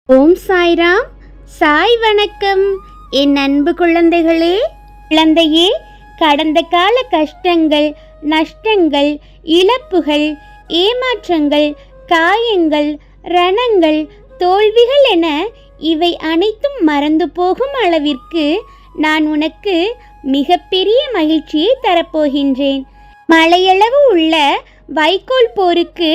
ஓம் சாய்ராம். சாய் வணக்கம். என் அன்பு குழந்தைகளே, குழந்தையே, கடந்த கால கஷ்டங்கள், நஷ்டங்கள், இழப்புகள், ஏமாற்றங்கள், காயங்கள், ரணங்கள், தோல்விகள் என இவை அனைத்தும் மறந்து போகும் அளவிற்கு நான் உனக்கு மிகப்பெரிய மகிழ்ச்சியை தரப்போகின்றேன். மலையளவு உள்ள வைக்கோல் போருக்கு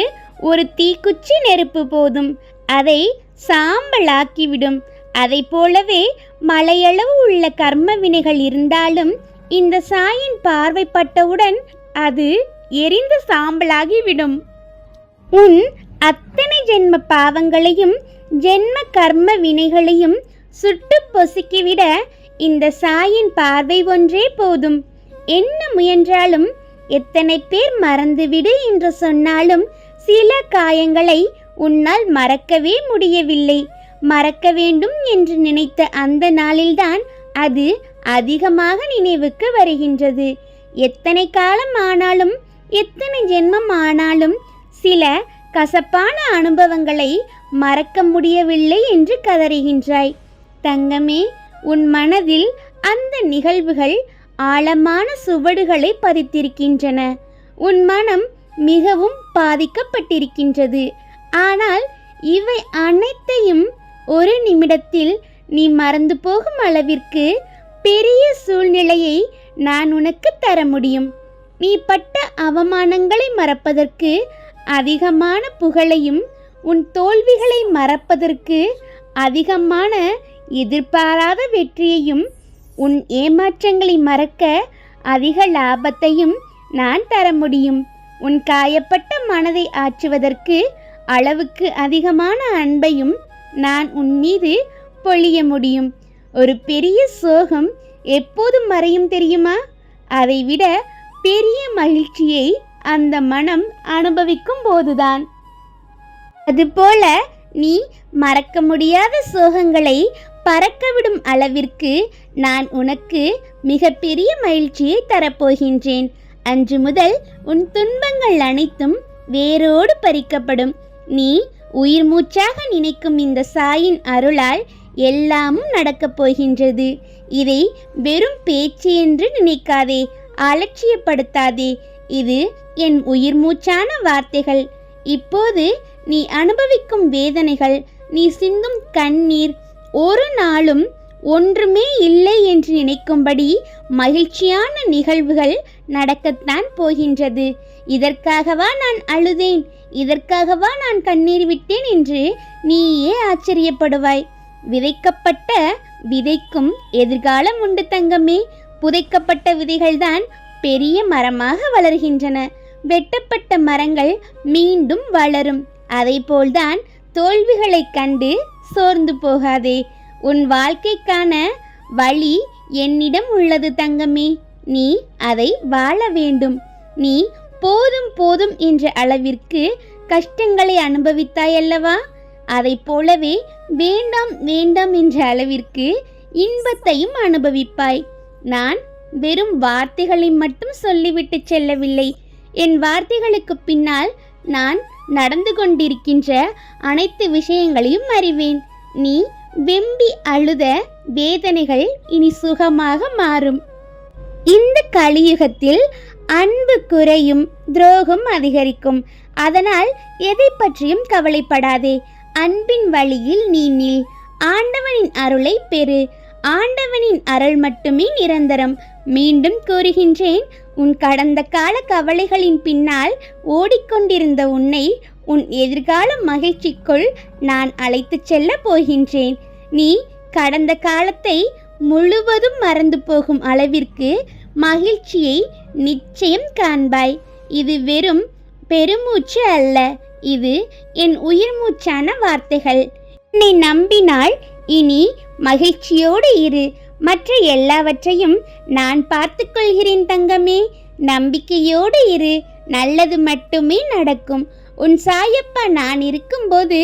ஒரு தீக்குச்சி நெருப்பு போதும், அதை சாம்பலாக்கிவிடும். அதை போலவே மலையளவு உள்ள கர்ம வினைகள் இருந்தாலும் இந்த சாயின் பார்வைப்பட்டவுடன் அது எரிந்து சாம்பலாகிவிடும். உன் அத்தனை ஜென்ம பாவங்களையும் ஜென்ம கர்ம வினைகளையும் சுட்டு பொசுக்கிவிட இந்த சாயின் பார்வை ஒன்றே போதும். என்ன முயன்றாலும், எத்தனை பேர் மறந்துவிடு என்று சொன்னாலும் சில காயங்களை உன்னால் மறக்கவே முடியவில்லை. மறக்க வேண்டும் என்று நினைத்த அந்த நாளில்தான் அது அதிகமாக நினைவுக்கு வருகின்றது. எத்தனை காலம் ஆனாலும், எத்தனை ஜென்மம் ஆனாலும் சில கசப்பான அனுபவங்களை மறக்க முடியவில்லை என்று கதறுகின்றாய். தங்கமே, உன் மனதில் அந்த நிகழ்வுகள் ஆழமான சுவடுகளை பதித்திருக்கின்றன. உன் மனம் மிகவும் பாதிக்கப்பட்டிருக்கின்றது. ஆனால் இவை அனைத்தையும் ஒரு நிமிடத்தில் நீ மறந்து போகும் அளவிற்கு பெரிய சூழ்நிலையை நான் உனக்கு தர முடியும். நீ பட்ட அவமானங்களை மறப்பதற்கு அதிகமான புகழையும், உன் தோல்விகளை மறப்பதற்கு அதிகமான எதிர்பாராத வெற்றியையும், உன் ஏமாற்றங்களை மறக்க அதிக லாபத்தையும் நான் தர முடியும். உன் காயப்பட்ட மனதை ஆற்றுவதற்கு அளவுக்கு அதிகமான அன்பையும் நான் உன் மீது பொழிய முடியும். ஒரு பெரிய சோகம் எப்போதும் மறையும் தெரியுமா? அதைவிட பெரிய மகிழ்ச்சியை அந்த மனம் அனுபவிக்கும் போதுதான். அதுபோல நீ மறக்க முடியாத சோகங்களை பறக்கவிடும் அளவிற்கு நான் உனக்கு மிகப்பெரிய மகிழ்ச்சியை தரப்போகின்றேன். அன்று முதல் உன் துன்பங்கள் அனைத்தும் வேரோடு பறிக்கப்படும். நீ உயிர் மூச்சாக நினைக்கும் இந்த சாயின் அருளால் எல்லாமும் நடக்கப் போகின்றது. இதை வெறும் பேச்சு என்று நினைக்காதே, அலட்சியப்படுத்தாதே. இது என் உயிர் மூச்சான வார்த்தைகள். இப்போது நீ அனுபவிக்கும் வேதனைகள், நீ சிந்தும் கண்ணீர் ஒரு நாளும் ஒன்றுமே இல்லை என்று நினைக்கும்படி மகிழ்ச்சியான நிகழ்வுகள் நடக்கத்தான் போகின்றது. இதற்காகவா நான் அழுதேன், இதற்காகவா நான் கண்ணீர் விட்டேன் என்று நீயே ஆச்சரியப்படுவாய். விதைக்கப்பட்ட விதைக்கும் எதிர்காலம் உண்டு தங்கமே. புதைக்கப்பட்ட விதைகள்தான் பெரிய மரமாக வளர்கின்றன. வெட்டப்பட்ட மரங்கள் மீண்டும் வளரும். அதை போல்தான் தோல்விகளை கண்டு சோர்ந்து போகாதே. உன் வாழ்க்கைக்கான வழி என்னிடம் உள்ளது தங்கமே. நீ அதை வாழ வேண்டும். நீ போதும் போதும் என்ற அளவிற்கு கஷ்டங்களை அனுபவித்தாயல்லவா? அதை போலவே வேண்டாம் வேண்டாம் என்ற அளவிற்கு இன்பத்தையும் அனுபவிப்பாய். நான் வெறும் வார்த்தைகளை மட்டும் சொல்லிவிட்டு செல்லவில்லை. என் வார்த்தைகளுக்கு பின்னால் நான் நடந்து கொண்டிருக்கின்ற அனைத்து விஷயங்களையும் அறிவேன். நீ வெம்பி அழுத வேதனைகள் இனி சுகமாக மாறும். இந்த கலியுகத்தில் அன்பு குறையும், துரோகம் அதிகரிக்கும். அதனால் எதை பற்றியும் கவலைப்படாதே. அன்பின் வழியில் நீ நில். ஆண்டவனின் அருளை பெறு. ஆண்டவனின் அருள் மட்டுமே நிரந்தரம். மீண்டும் கூறுகின்றேன், உன் கடந்த கால கவலைகளின் பின்னால் ஓடிக்கொண்டிருந்த உன்னை உன் எதிர்கால மகிழ்ச்சிக்குள் நான் அழைத்து செல்ல போகின்றேன். நீ கடந்த காலத்தை முழுவதும் மறந்து போகும் அளவிற்கு மகிழ்ச்சியை நிச்சயம் காண்பாய். இது வெறும் பெருமூச்சு அல்ல, இது என் உயிர் மூச்சான வார்த்தைகள். நீ நம்பினால் இனி மகிழ்ச்சியோடு இரு. மற்ற எல்லாவற்றையும் நான் பார்த்துக் கொள்கிறேன் தங்கமே. நம்பிக்கையோடு இரு. நல்லது மட்டுமே நடக்கும். உன் சாயப்பா நான் இருக்கும்போது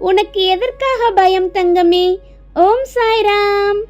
உனக்கு எதற்காக பயம் தங்கமே? ஓம் சாய்ராம்.